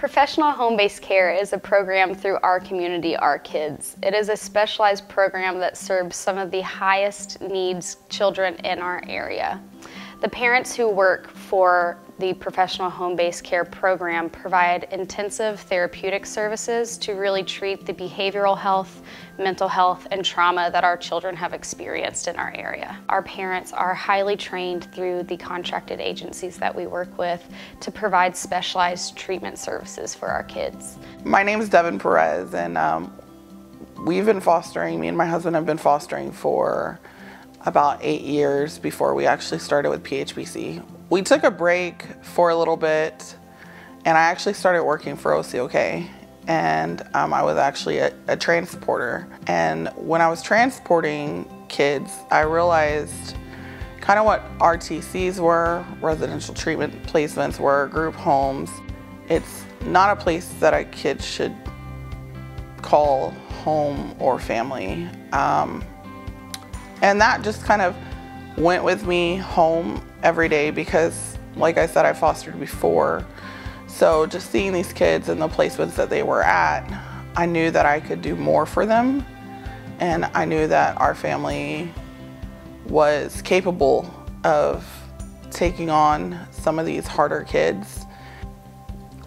Professional home-based care is a program through our community, Our Kids. It is a specialized program that serves some of the highest needs children in our area. The parents who work for the professional home-based care program provide intensive therapeutic services to really treat the behavioral health, mental health, and trauma that our children have experienced in our area. Our parents are highly trained through the contracted agencies that we work with to provide specialized treatment services for our kids. My name is Devin Perez, and we've been fostering, me and my husband have been fostering for about 8 years before we actually started with PHBC. We took a break for a little bit, and I actually started working for OCOK, and I was actually a transporter. And when I was transporting kids, I realized kind of what RTCs were, residential treatment placements were, group homes. It's not a place that a kid should call home or family. And that just kind of went with me home every day because, like I said, I fostered before. So just seeing these kids and the placements that they were at, I knew that I could do more for them. And I knew that our family was capable of taking on some of these harder kids.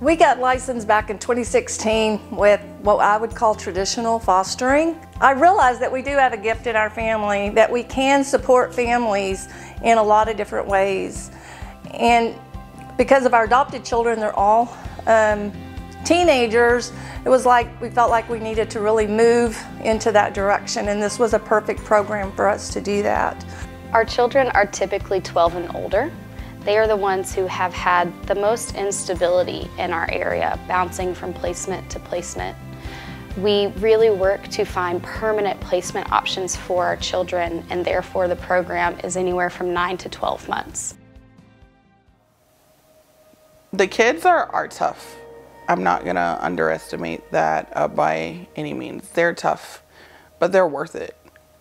We got licensed back in 2016 with what I would call traditional fostering. I realized that we do have a gift in our family, that we can support families in a lot of different ways. And because of our adopted children, they're all teenagers, it was like we felt like we needed to really move into that direction, and this was a perfect program for us to do that. Our children are typically 12 and older. They are the ones who have had the most instability in our area, bouncing from placement to placement. We really work to find permanent placement options for our children, and therefore the program is anywhere from 9 to 12 months. The kids are tough. I'm not gonna underestimate that by any means. They're tough, but they're worth it.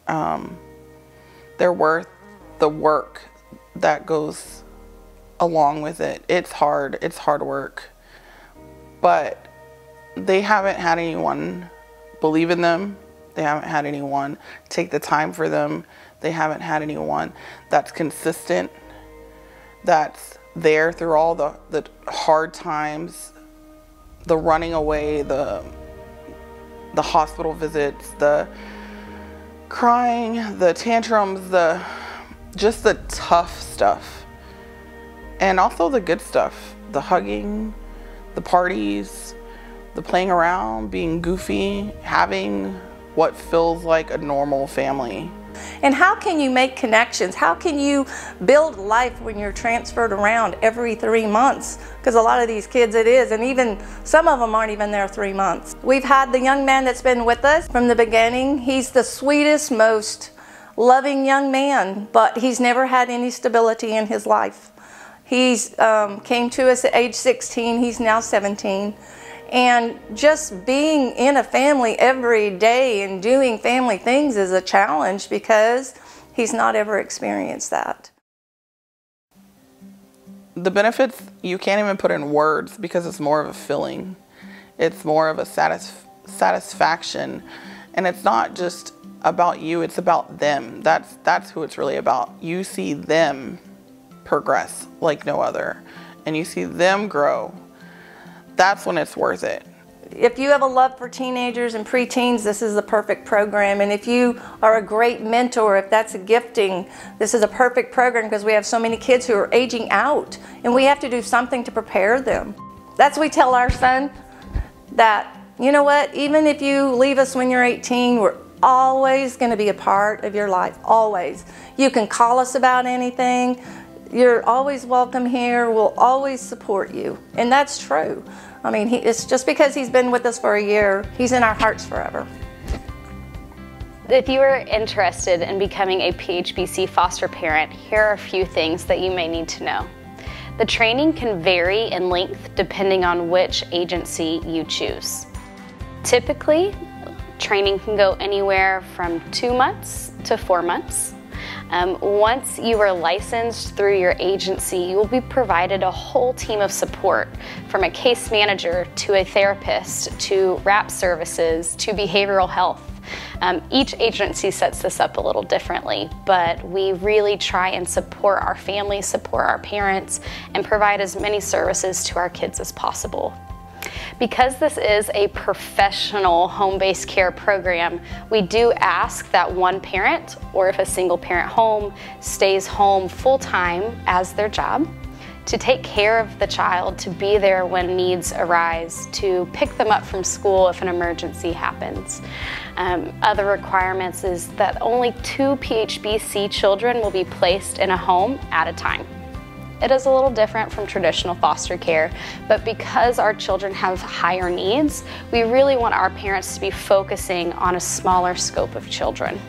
They're worth the work that goes along with it. It's hard work, but they haven't had anyone believe in them. They haven't had anyone take the time for them. They haven't had anyone that's consistent, that's there through all the hard times, the running away, the hospital visits, the crying, the tantrums, just the tough stuff. And also the good stuff, the hugging, the parties, the playing around, being goofy, having what feels like a normal family. And how can you make connections? How can you build life when you're transferred around every 3 months? Because a lot of these kids it is, and even some of them aren't even there 3 months. We've had the young man that's been with us from the beginning. He's the sweetest, most loving young man, but he's never had any stability in his life. He's came to us at age 16, he's now 17. And just being in a family every day and doing family things is a challenge because he's not ever experienced that. The benefits, you can't even put in words because it's more of a feeling. It's more of a satisfaction. And it's not just about you, it's about them. That's who it's really about. You see them progress like no other, and you see them grow. That's when it's worth it. If you have a love for teenagers and preteens, this is the perfect program. And if you are a great mentor, if that's a gifting, this is a perfect program because we have so many kids who are aging out and we have to do something to prepare them. That's what we tell our son, that, you know what, even if you leave us when you're 18, we're always going to be a part of your life, always. You can call us about anything. You're always welcome here. We'll always support you. And that's true. I mean, it's just because he's been with us for a year, he's in our hearts forever. If you are interested in becoming a PHBC foster parent, here are a few things that you may need to know. The training can vary in length depending on which agency you choose. Typically, training can go anywhere from 2 months to 4 months. Once you are licensed through your agency, you will be provided a whole team of support, from a case manager to a therapist to WRAP services to behavioral health. Each agency sets this up a little differently, but we really try and support our families, support our parents, and provide as many services to our kids as possible. Because this is a professional home-based care program, we do ask that one parent, or if a single parent home, stays home full-time as their job, to take care of the child, to be there when needs arise, to pick them up from school if an emergency happens. Other requirements is that only 2 PHBC children will be placed in a home at a time. It is a little different from traditional foster care, but because our children have higher needs, we really want our parents to be focusing on a smaller scope of children.